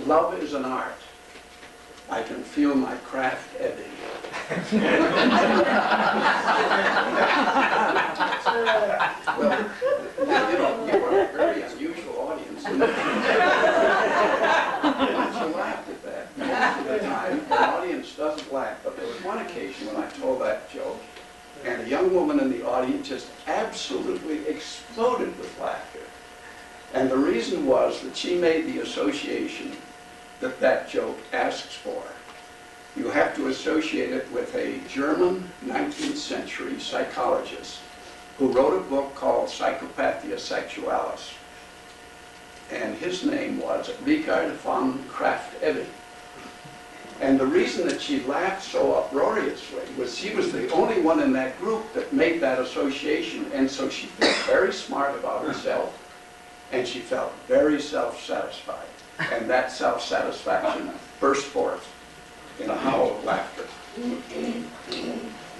love is an art. I can feel my craft ebbing. Well, you know, you are a very unusual audience. She laughed at that. Most of the time, the audience doesn't laugh. But there was one occasion when I told that joke, and a young woman in the audience just absolutely exploded with laughter. And the reason was that she made the association that that joke asks for. You have to associate it with a German 19th century psychologist who wrote a book called Psychopathia Sexualis. And his name was Richard von Krafft-Ebing. And the reason that she laughed so uproariously was she was the only one in that group that made that association. And so she felt very smart about herself, and she felt very self-satisfied. And that self-satisfaction burst forth in a howl of laughter.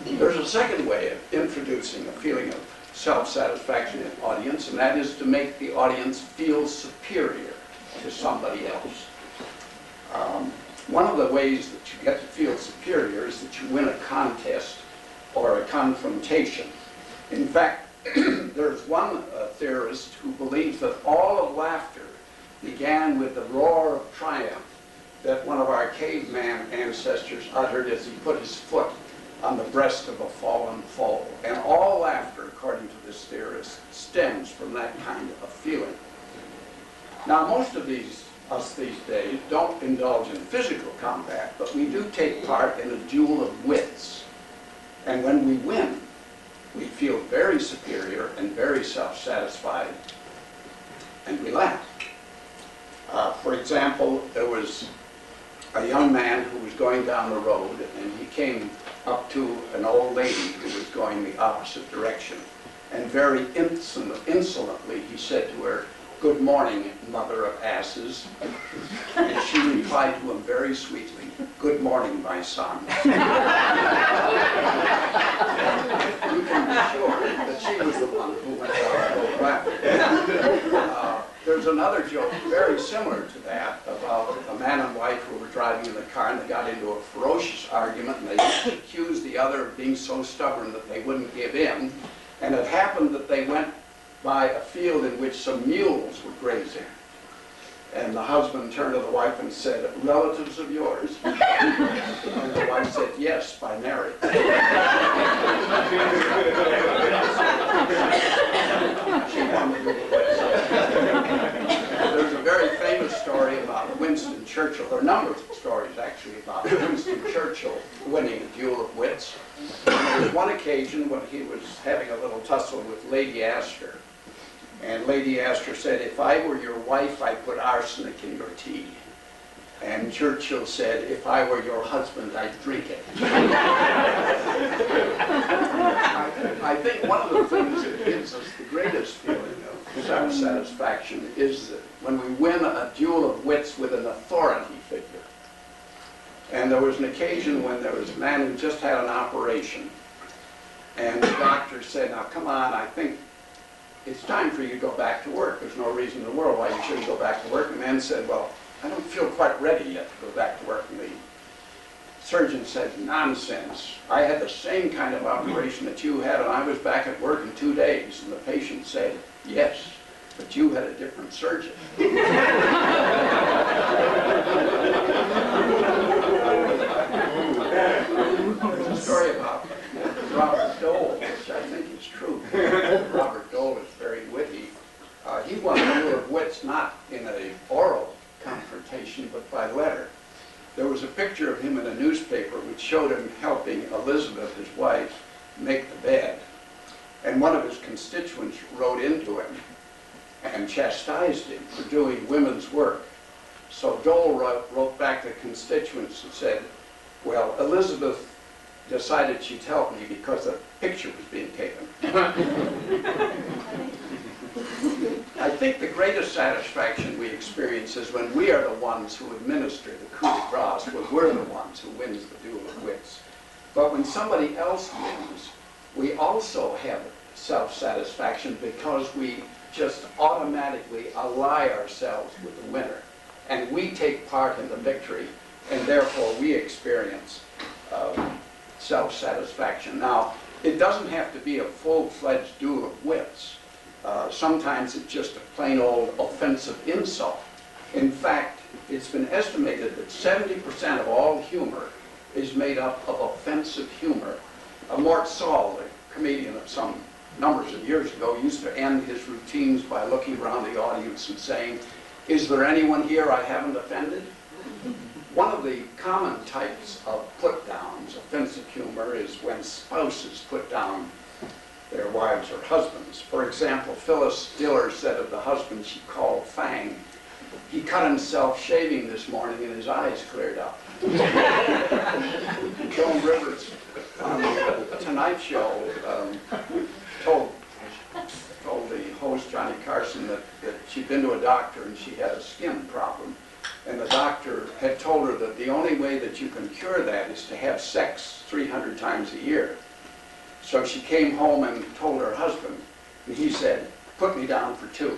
There's a second way of introducing a feeling of self-satisfaction in an audience, and that is to make the audience feel superior to somebody else. One of the ways that you get to feel superior is that you win a contest or a confrontation. In fact, there's one theorist who believes that all of laughter began with the roar of triumph that one of our caveman ancestors uttered as he put his foot on the breast of a fallen foe. And all laughter, according to this theorist, stems from that kind of feeling. Now, most of us these days don't indulge in physical combat, but we do take part in a duel of wits. And when we win, we feel very superior and very self-satisfied, and we laugh. For example, there was a young man who was going down the road, and he came up to an old lady who was going the opposite direction. And very insolently he said to her, "Good morning, mother of asses." And she replied to him very sweetly, "Good morning, my son." You can be sure that she was the one who went down the road laughing. There's another joke very similar to that about a man and wife who were driving in the car, and they got into a ferocious argument, and they accused the other of being so stubborn that they wouldn't give in. And it happened that they went by a field in which some mules were grazing. And the husband turned to the wife and said, "Relatives of yours?" And the wife said, "Yes, by marriage." She wanted to do There's a very famous story about Winston Churchill. There are a number of stories, actually, about Winston Churchill winning a duel of wits. And there was one occasion when he was having a little tussle with Lady Astor. And Lady Astor said, "If I were your wife, I'd put arsenic in your tea." And Churchill said, "If I were your husband, I'd drink it." I think one of the things that gives us the greatest feeling of self-satisfaction is that when we win a duel of wits with an authority figure. And there was an occasion when there was a man who just had an operation. And the doctor said, "Now come on, I think it's time for you to go back to work. There's no reason in the world why you shouldn't go back to work." And the man said, "Well, I don't feel quite ready yet to go back to work." And the surgeon said, "Nonsense. I had the same kind of operation that you had, and I was back at work in 2 days." And the patient said, "Yes, but you had a different surgeon." There's a story about Robert Dole, which I think is true. Robert Dole is very witty. He won a duel of wits not in an oral confrontation, but by letter. There was a picture of him in a newspaper which showed him helping Elizabeth, his wife, make the bed. And one of his constituents wrote into him and chastised him for doing women's work. So Dole wrote back to constituents and said, "Well, Elizabeth decided she'd help me because a picture was being taken." I think the greatest satisfaction we experience is when we are the ones who administer the coup de grace, when we're the ones who wins the duel of wits. But when somebody else wins, we also have self-satisfaction because we just automatically ally ourselves with the winner. and we take part in the victory, and therefore we experience self-satisfaction. Now, it doesn't have to be a full-fledged duel of wits. Sometimes it's just a plain old offensive insult. In fact, it's been estimated that 70% of all humor is made up of offensive humor. Mort Saul, the comedian of some numbers of years ago, used to end his routines by looking around the audience and saying, "Is there anyone here I haven't offended?" One of the common types of put-downs, offensive humor, is when spouses put down their wives or husbands. For example, Phyllis Diller said of the husband she called Fang, "He cut himself shaving this morning and his eyes cleared up." Joan Rivers on the Tonight Show told the host, Johnny Carson, that she'd been to a doctor and she had a skin problem. And the doctor had told her that the only way that you can cure that is to have sex 300 times a year. So she came home and told her husband, and he said, "Put me down for 2."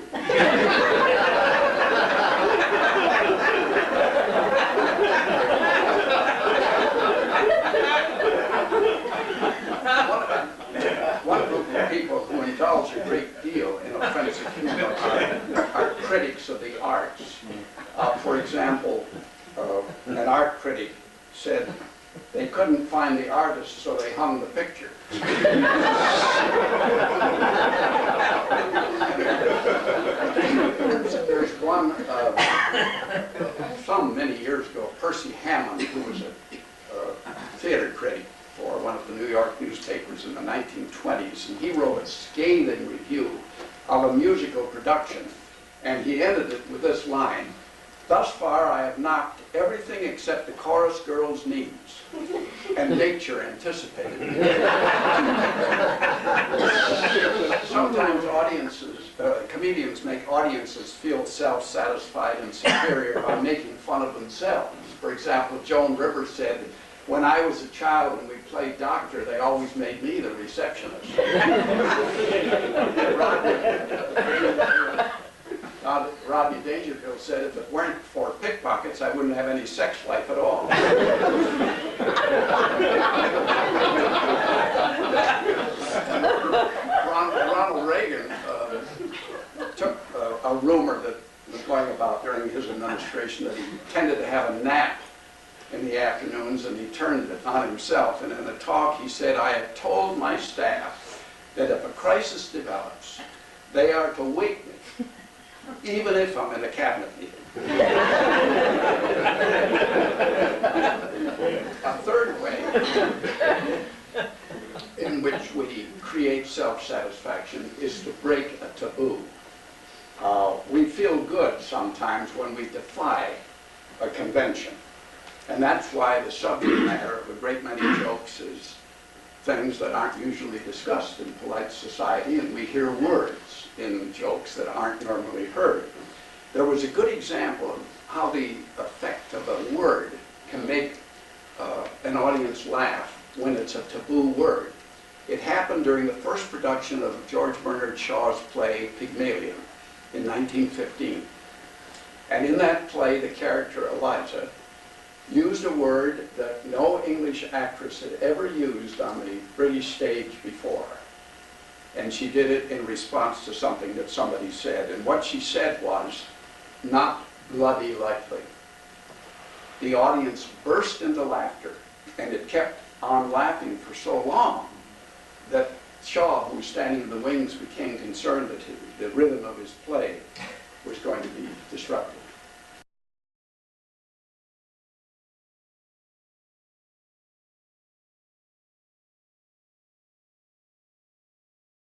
One group of people who indulge a great deal in offensive humor are critics of the arts. For example, an art critic said they couldn't find the artist, so they hung the picture. There's one, some many years ago, Percy Hammond, who was a theater critic for one of the New York newspapers in the 1920s, and he wrote a scathing review of a musical production, and he ended it with this line, "Thus far I have knocked everything except the chorus girl's knees, and nature anticipated me." Sometimes comedians make audiences feel self-satisfied and superior by making fun of themselves. For example, Joan Rivers said, "When I was a child and we played doctor, they always made me the receptionist." Rodney Dangerfield said, "If it weren't for pickpockets, I wouldn't have any sex life at all." Ronald Reagan took a rumor that was going about during his administration that he tended to have a nap in the afternoons, and he turned it on himself. And in a talk he said, "I have told my staff that if a crisis develops, they are to wake me, even if I'm in a cabinet meeting." A third way in which we create self-satisfaction is to break a taboo. We feel good sometimes when we defy a convention. And that's why the subject matter of a great many jokes is things that aren't usually discussed in polite society, and we hear words in jokes that aren't normally heard. There was a good example of how the effect of a word can make an audience laugh when it's a taboo word. It happened during the first production of George Bernard Shaw's play Pygmalion in 1915. And in that play, the character Eliza used a word that no English actress had ever used on the British stage before. And she did it in response to something that somebody said. And what she said was, "Not bloody likely." The audience burst into laughter, and it kept on laughing for so long that Shaw, who was standing in the wings, became concerned that the rhythm of his play was going to be disrupted.